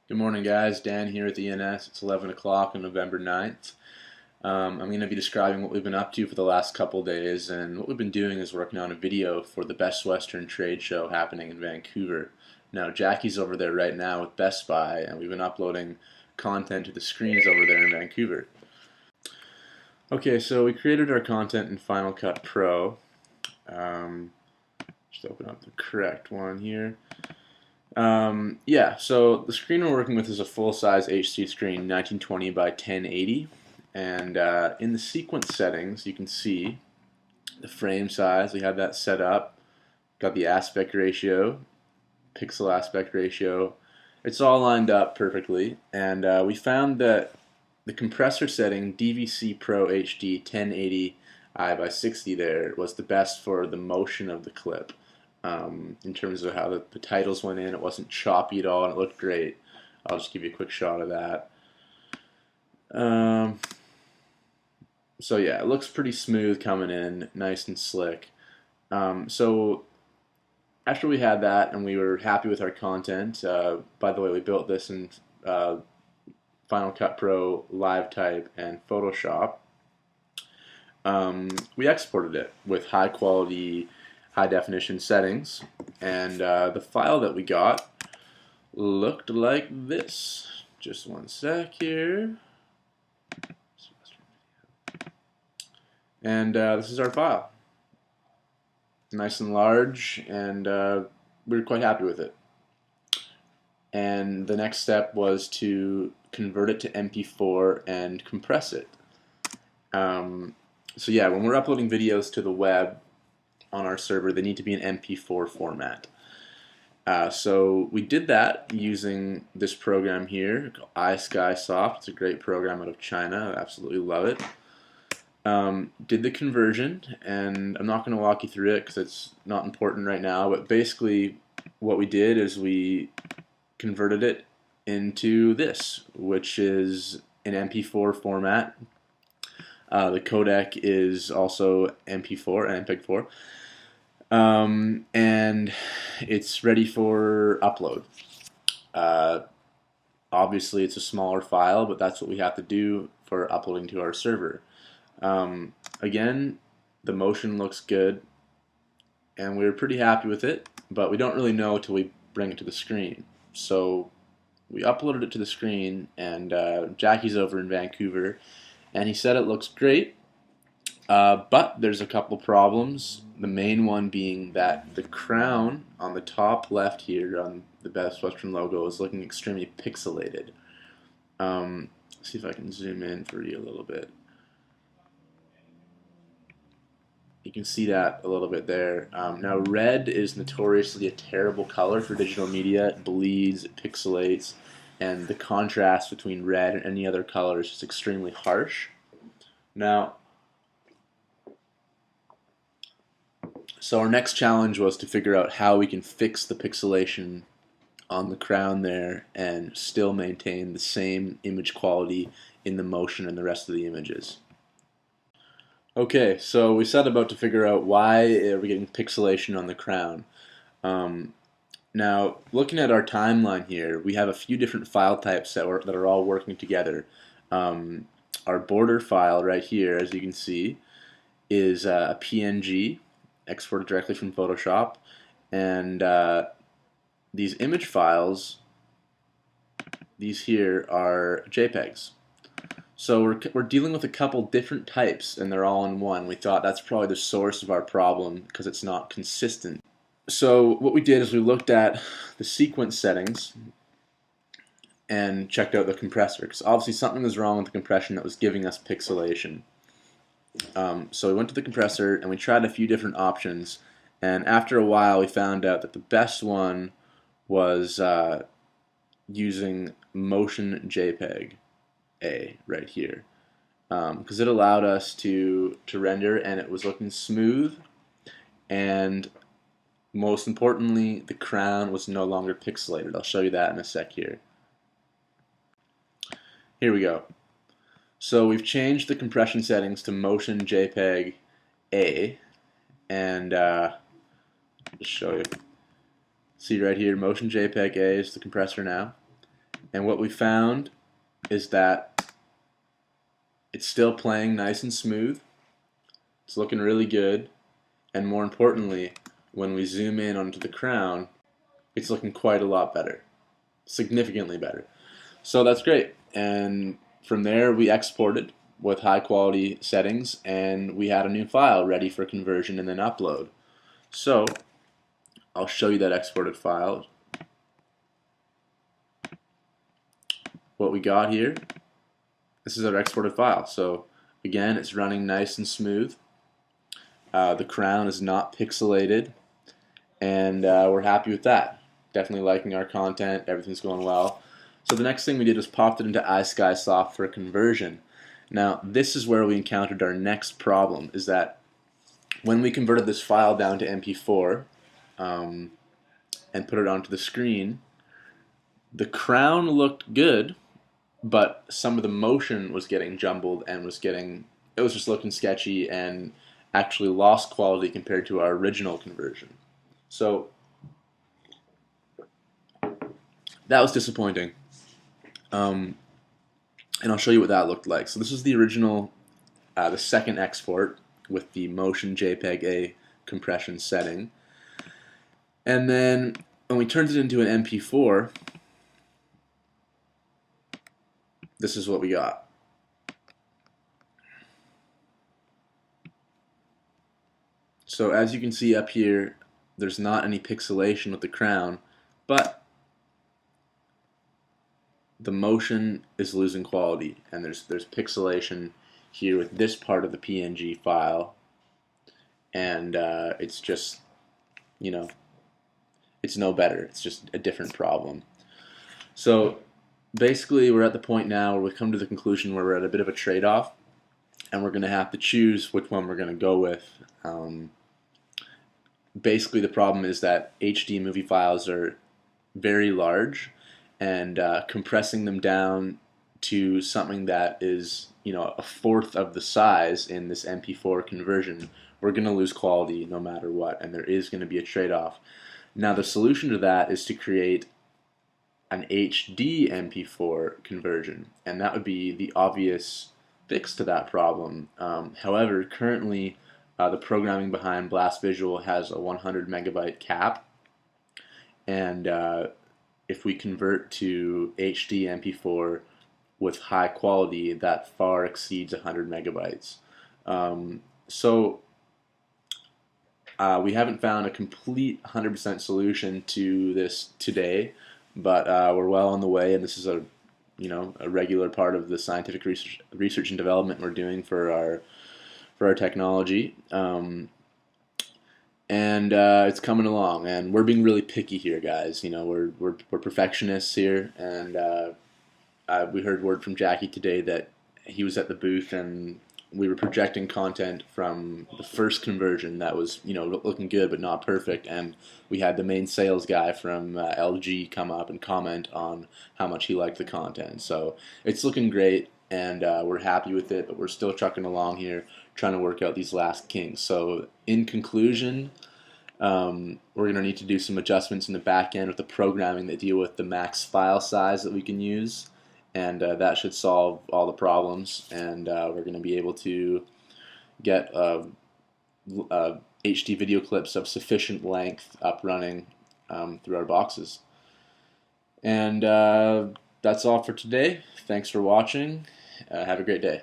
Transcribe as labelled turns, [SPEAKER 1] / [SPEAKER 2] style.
[SPEAKER 1] Good morning, guys. Dan here at ENS. It's 11 o'clock on November 9th. I'm going to be describing what we've been up to for the last couple days, and what we've been doing is working on a video for the Best Western trade show happening in Vancouver. Now, Jackie's over there right now with Best Buy, and we've been uploading content to the screens over there in Vancouver. Okay, so we created our content in Final Cut Pro. Just open up the correct one here. Yeah, so the screen we're working with is a full-size HD screen, 1920 by 1080, and in the sequence settings you can see the frame size. We have that set up, got the aspect ratio, pixel aspect ratio. It's all lined up perfectly, and we found that the compressor setting DVC Pro HD 1080i by 60 there was the best for the motion of the clip. In terms of how the titles went in, it wasn't choppy at all, and it looked great. I'll just give you a quick shot of that. So yeah, it looks pretty smooth coming in, nice and slick. So after we had that and we were happy with our content, by the way, we built this in Final Cut Pro, LiveType, and Photoshop. We exported it with high quality, high definition settings, and the file that we got looked like this. Just one sec here. And this is our file. Nice and large, and we were quite happy with it. And the next step was to convert it to MP4 and compress it. So yeah, when we're uploading videos to the web on our server, they need to be in MP4 format. So we did that using this program here called iSkySoft. It's a great program out of China. I absolutely love it. Did the conversion, and I'm not going to walk you through it because it's not important right now, but basically what we did is we converted it into this, which is an MP4 format. The codec is also MP4, MPEG-4. And it's ready for upload. Obviously it's a smaller file, but that's what we have to do for uploading to our server. Again, the motion looks good, and we were pretty happy with it, but we don't really know until we bring it to the screen. So we uploaded it to the screen, and Jackie's over in Vancouver, and he said it looks great. But there's a couple problems. The main one being that the crown on the top left here on the Best Western logo is looking extremely pixelated. See if I can zoom in for you a little bit. You can see that a little bit there. Now red is notoriously a terrible color for digital media. It bleeds, it pixelates, and the contrast between red and any other color is just extremely harsh. Now, so our next challenge was to figure out how we can fix the pixelation on the crown there and still maintain the same image quality in the motion and the rest of the images. Okay, so we set about to figure out why are we getting pixelation on the crown. Now, looking at our timeline here, we have a few different file types that are all working together. Our border file right here, as you can see, is a PNG exported directly from Photoshop, and these image files, these here are JPEGs. So we're dealing with a couple different types, and they're all in one. We thought that's probably the source of our problem because it's not consistent. So what we did is we looked at the sequence settings and checked out the compressor, because obviously something was wrong with the compression that was giving us pixelation. So we went to the compressor and we tried a few different options, and after a while we found out that the best one was using Motion JPEG A right here, because it allowed us to render, and it was looking smooth, and most importantly the crown was no longer pixelated. I'll show you that in a sec here. Here we go. So we've changed the compression settings to Motion JPEG A, and just show you. See right here, Motion JPEG A is the compressor now, And what we found is that it's still playing nice and smooth. It's looking really good. And more importantly, when we zoom in onto the crown, it's looking quite a lot better. Significantly better. So that's great. And from there, we exported with high quality settings, and we had a new file ready for conversion and then upload. So I'll show you that exported file. What we got here, this is our exported file. So again, it's running nice and smooth. The crown is not pixelated, and we're happy with that. Definitely liking our content, everything's going well. So the next thing we did was popped it into iSkySoft for conversion. Now this is where we encountered our next problem, is that when we converted this file down to MP4 and put it onto the screen, the crown looked good, but some of the motion was getting jumbled and it was just looking sketchy and actually lost quality compared to our original conversion. So that was disappointing. And I'll show you what that looked like. So this is the original, the second export with the motion JPEG A compression setting. And then when we turned it into an MP4, this is what we got. So as you can see up here, there's not any pixelation with the crown, but the motion is losing quality, and there's pixelation here with this part of the PNG file, and it's just, you know, it's no better. It's just a different problem. So basically we're at the point now where we've come to the conclusion where we're at a bit of a trade-off, and we're going to have to choose which one we're going to go with. Basically the problem is that HD movie files are very large, and compressing them down to something that is, you know, a fourth of the size in this MP4 conversion, we're going to lose quality no matter what, and there is going to be a trade-off. Now the solution to that is to create an HD MP4 conversion, and that would be the obvious fix to that problem. However, currently the programming behind Blast Visual has a 100 megabyte cap, and if we convert to HD MP4 with high quality, that far exceeds 100 megabytes. So we haven't found a complete 100% solution to this today, but we're well on the way, and this is a regular part of the scientific research and development we're doing for our technology. And it's coming along, and we're being really picky here, guys. You know, we're perfectionists here, and we heard word from Jackie today that he was at the booth, and we were projecting content from the first conversion that was, you know, looking good but not perfect, and we had the main sales guy from LG come up and comment on how much he liked the content. So it's looking great, and we're happy with it, but we're still trucking along here, trying to work out these last kinks. So in conclusion, we're going to need to do some adjustments in the back end with the programming that deal with the max file size that we can use, and that should solve all the problems, and we're going to be able to get HD video clips of sufficient length up running through our boxes. And that's all for today. Thanks for watching. Have a great day.